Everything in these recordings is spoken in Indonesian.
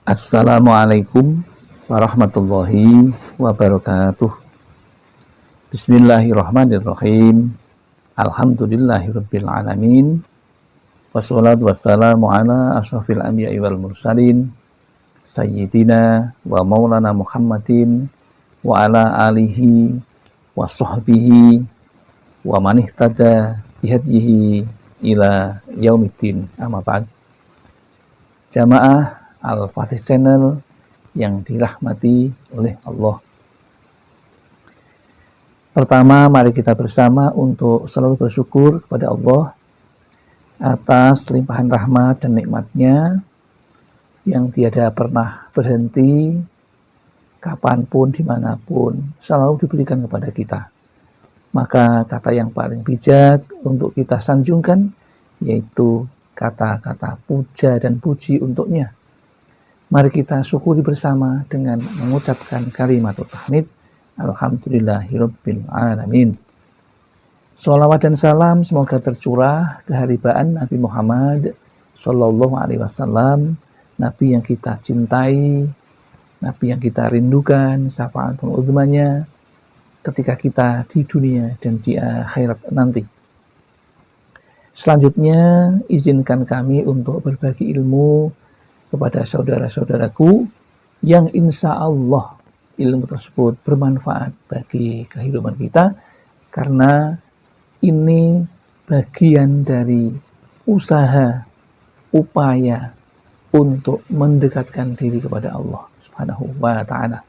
Assalamualaikum warahmatullahi wabarakatuh. Bismillahirrahmanirrahim. Alhamdulillahirabbil alamin. Wassalatu wassalamu ala asyrafil anbiya'i wal mursalin sayyidina wa maulana Muhammadin wa ala alihi wa sahbihi wa man ihtada bihadyihi ila yaumiddin. Amma ba'd. Jamaah Al-Fatih Channel yang dirahmati oleh Allah. Pertama, mari kita bersama untuk selalu bersyukur kepada Allah atas limpahan rahmat dan nikmatnya yang tiada pernah berhenti, kapanpun, dimanapun, selalu diberikan kepada kita. Maka kata yang paling bijak untuk kita sanjungkan yaitu kata-kata puja dan puji untuknya. Mari kita syukuri bersama dengan mengucapkan kalimat tahmid. Alhamdulillahirabbil alamin. Shalawat dan salam semoga tercurah keharibaan Nabi Muhammad sallallahu alaihi wasallam, Nabi yang kita cintai, Nabi yang kita rindukan syafaatul uzmanya ketika kita di dunia dan di akhirat nanti. Selanjutnya, izinkan kami untuk berbagi ilmu kepada saudara-saudaraku yang insya Allah ilmu tersebut bermanfaat bagi kehidupan kita, karena ini bagian dari usaha, upaya untuk mendekatkan diri kepada Allah Subhanahu wa ta'ala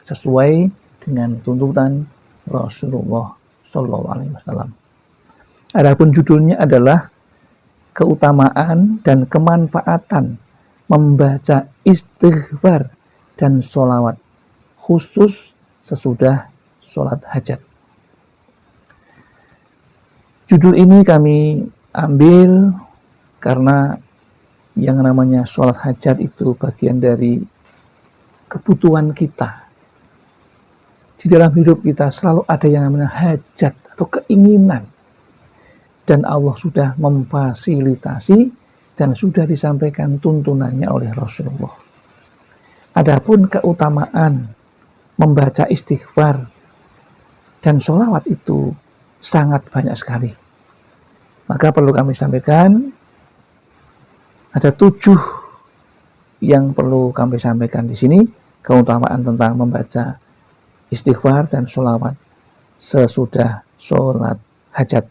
sesuai dengan tuntutan Rasulullah Sallallahu Alaihi Wasallam. Adapun judulnya adalah keutamaan dan kemanfaatan membaca istighfar dan sholawat khusus sesudah sholat hajat. Judul ini kami ambil karena yang namanya sholat hajat itu bagian dari kebutuhan kita. Di dalam hidup kita selalu ada yang namanya hajat atau keinginan, dan Allah sudah memfasilitasi dan sudah disampaikan tuntunannya oleh Rasulullah. Adapun keutamaan membaca istighfar dan sholawat itu sangat banyak sekali. Maka perlu kami sampaikan, ada 7 yang perlu kami sampaikan di sini, keutamaan tentang membaca istighfar dan sholawat sesudah sholat hajat.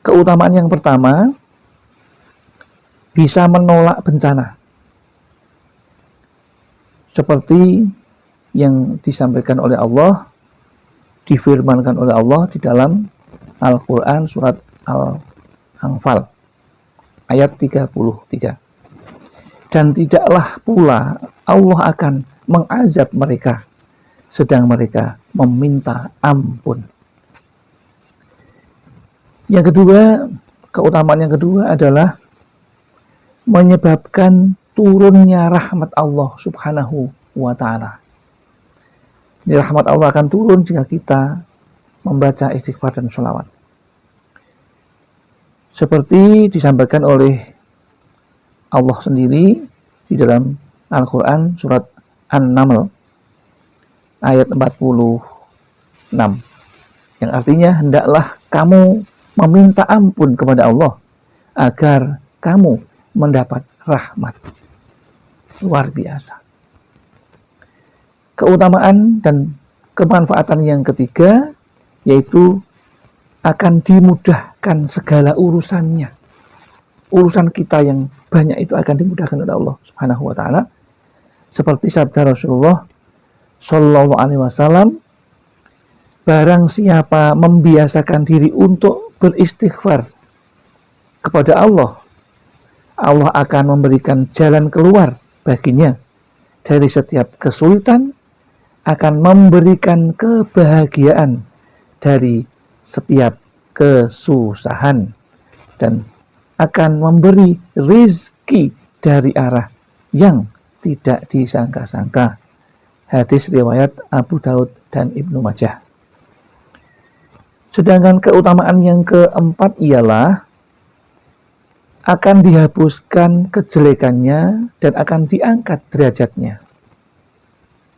Keutamaan yang pertama, bisa menolak bencana. Seperti yang disampaikan oleh Allah, difirmankan oleh Allah di dalam Al-Quran surat Al-Anfal ayat 33. Dan tidaklah pula Allah akan mengazab mereka sedang mereka meminta ampun. Yang kedua, keutamaan yang kedua adalah menyebabkan turunnya rahmat Allah Subhanahu wa ta'ala. Ini rahmat Allah akan turun jika kita membaca istighfar dan sholawat. Seperti disampaikan oleh Allah sendiri di dalam Al-Quran surat An-Naml ayat 46, yang artinya hendaklah kamu meminta ampun kepada Allah agar kamu mendapat rahmat. Luar biasa. Keutamaan dan kemanfaatan yang ketiga yaitu akan dimudahkan segala urusannya. Urusan kita yang banyak itu akan dimudahkan oleh Allah Subhanahu wa ta'ala. Seperti sabda Rasulullah Sallallahu Alaihi Wasallam, barang siapa membiasakan diri untuk beristighfar kepada Allah, Allah akan memberikan jalan keluar baginya dari setiap kesulitan, akan memberikan kebahagiaan dari setiap kesusahan, dan akan memberi rizki dari arah yang tidak disangka-sangka. Hadis riwayat Abu Daud dan Ibnu Majah. Sedangkan keutamaan yang keempat ialah akan dihapuskan kejelekannya dan akan diangkat derajatnya.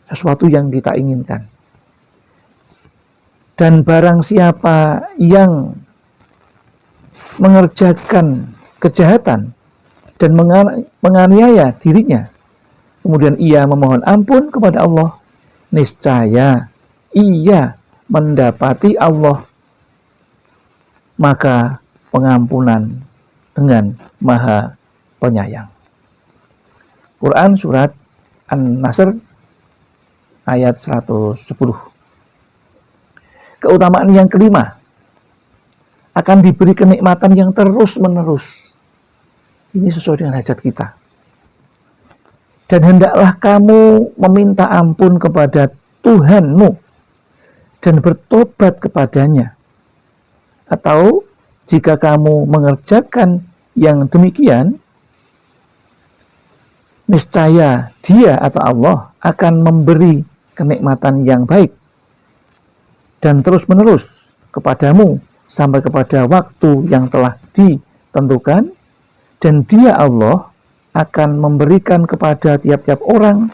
Sesuatu yang kita inginkan. Dan barang siapa yang mengerjakan kejahatan dan menganiaya dirinya, kemudian ia memohon ampun kepada Allah, niscaya ia mendapati Allah, maka pengampunan dengan Maha Penyayang. Quran surat An-Nasr ayat 110. Keutamaan yang kelima, akan diberi kenikmatan yang terus-menerus. Ini sesuai dengan hajat kita. Dan hendaklah kamu meminta ampun kepada Tuhanmu dan bertobat kepadanya. Atau jika kamu mengerjakan yang demikian, niscaya Dia atau Allah akan memberi kenikmatan yang baik dan terus-menerus kepadamu sampai kepada waktu yang telah ditentukan, dan Dia Allah akan memberikan kepada tiap-tiap orang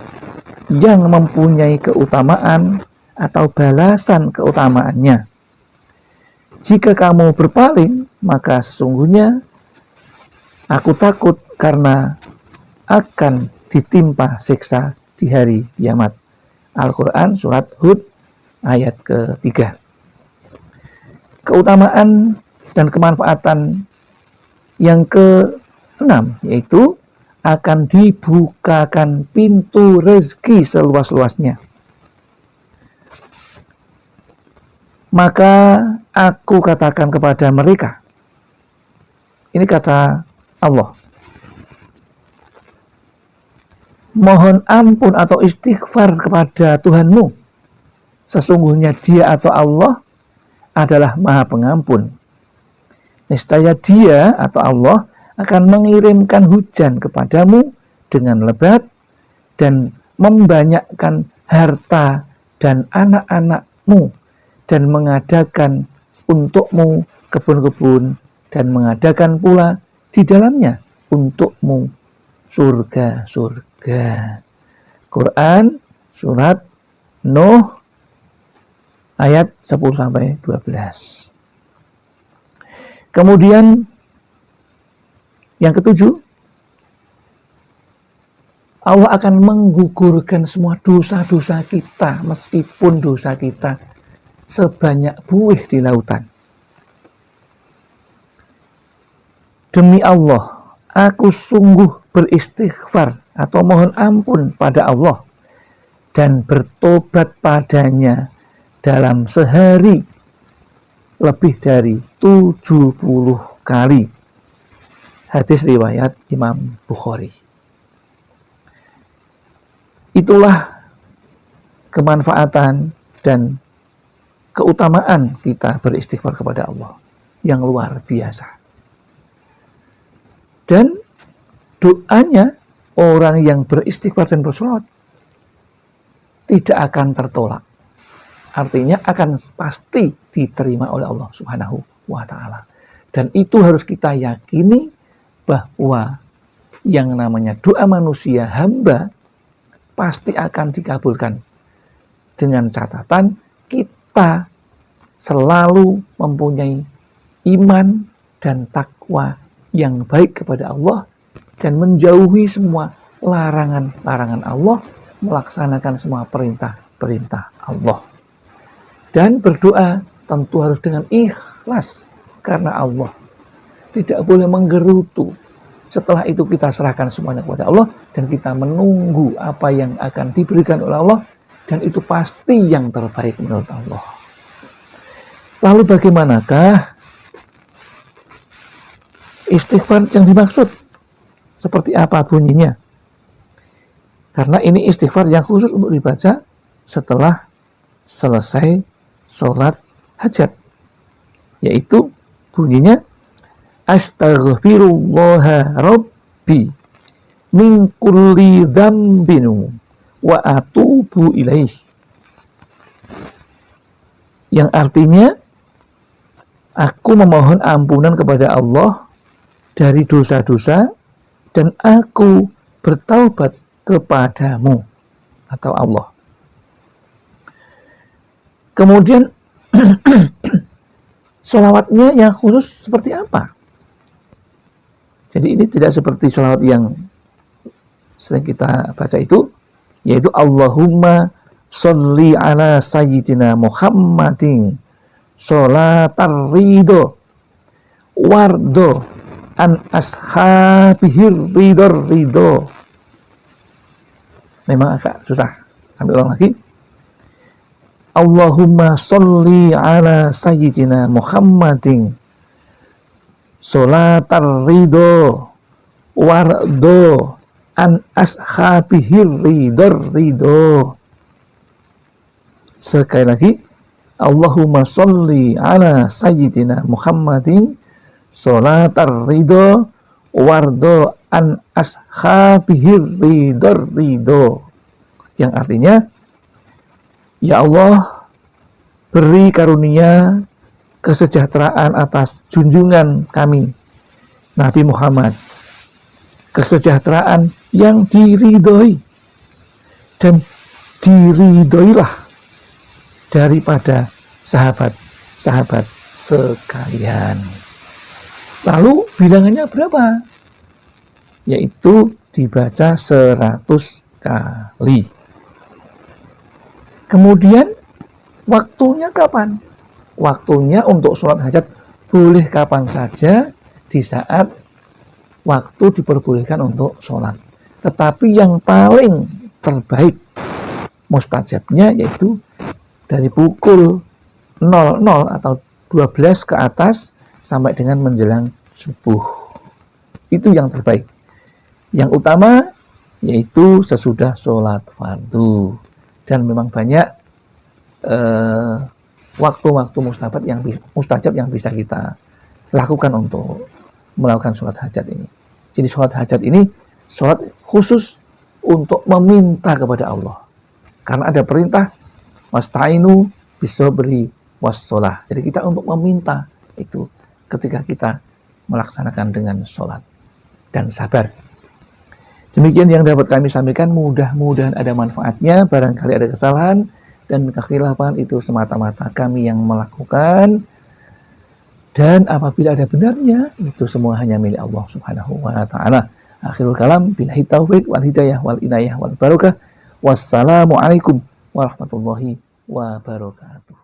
yang mempunyai keutamaan atau balasan keutamaannya. Jika kamu berpaling, maka sesungguhnya aku takut karena akan ditimpa siksa di hari kiamat. Al-Quran surat Hud ayat ke-3. Keutamaan dan kemanfaatan yang ke-6 yaitu akan dibukakan pintu rezeki seluas-luasnya. Maka aku katakan kepada mereka, ini kata Allah, mohon ampun atau istighfar kepada Tuhanmu. Sesungguhnya Dia atau Allah adalah Maha Pengampun. Niscaya Dia atau Allah akan mengirimkan hujan kepadamu dengan lebat dan membanyakkan harta dan anak-anakmu, dan mengadakan untukmu kebun-kebun, dan mengadakan pula di dalamnya untukmu surga-surga. Quran surat Nuh ayat 10-12. Kemudian yang ketujuh, Allah akan menggugurkan semua dosa-dosa kita, meskipun dosa kita sebanyak buih di lautan. Demi Allah, aku sungguh beristighfar atau mohon ampun pada Allah dan bertobat padanya dalam sehari lebih dari 70 kali. Hadis riwayat Imam Bukhari. Itulah kemanfaatan dan keutamaan kita beristighfar kepada Allah yang luar biasa. Dan doanya orang yang beristighfar dan bersolawat tidak akan tertolak. Artinya akan pasti diterima oleh Allah Subhanahu wa Ta'ala. Dan itu harus kita yakini bahwa yang namanya doa manusia hamba pasti akan dikabulkan, dengan catatan kita selalu mempunyai iman dan takwa yang baik kepada Allah dan menjauhi semua larangan-larangan Allah, melaksanakan semua perintah-perintah Allah. Dan berdoa tentu harus dengan ikhlas karena Allah. Tidak boleh menggerutu. Setelah itu kita serahkan semuanya kepada Allah dan kita menunggu apa yang akan diberikan oleh Allah, dan itu pasti yang terbaik menurut Allah. Lalu bagaimanakah istighfar yang dimaksud? Seperti apa bunyinya? Karena ini istighfar yang khusus untuk dibaca setelah selesai sholat hajat, yaitu bunyinya astaghfirullah rabbi min kulli dzambin wa atubu ilaih, yang artinya aku memohon ampunan kepada Allah dari dosa-dosa dan aku bertaubat kepadamu, atau Allah. Kemudian sholawatnya yang khusus seperti apa? Jadi ini tidak seperti sholawat yang sering kita baca itu, yaitu Allahumma sholli ala sayyidina Muhammadin sholatar ridho wardo an ashabihir ridho. Memang agak susah. Kami ulang lagi. Allahumma sholli ala sayyidina Muhammadin sholatar ridho wardo an ashabihir ridho. Sekali lagi, Allahumma sholli ala sayyidina Muhammadin sholatar ridho wardo an ashabihir ridho. Yang artinya, ya Allah, beri karunia kesejahteraan atas junjungan kami Nabi Muhammad, kesejahteraan yang diridhoi, dan diridhoilah daripada sahabat-sahabat sekalian. Lalu bilangannya berapa? Yaitu dibaca 100 kali. Kemudian waktunya kapan? Waktunya untuk sholat hajat boleh kapan saja di saat waktu diperbolehkan untuk sholat. Tetapi yang paling terbaik mustajabnya yaitu dari pukul 00 atau 12 ke atas sampai dengan menjelang subuh. Itu yang terbaik. Yang utama yaitu sesudah sholat fardu. Dan memang banyak waktu-waktu mustajab yang bisa kita lakukan untuk melakukan sholat hajat ini. Jadi sholat hajat ini sholat khusus untuk meminta kepada Allah. Karena ada perintah wasta'inu bisobri wassalah. Jadi kita untuk meminta itu ketika kita melaksanakan dengan sholat dan sabar. Demikian yang dapat kami sampaikan, mudah-mudahan ada manfaatnya. Barangkali ada kesalahan dan kekhilafan itu semata-mata kami yang melakukan. Dan apabila ada benarnya, itu semua hanya milik Allah Subhanahu wa ta'ala. Akhirul kalam, billahi taufiq wal hidayah wal inayah wal barakah. Wassalamualaikum warahmatullahi wabarakatuh.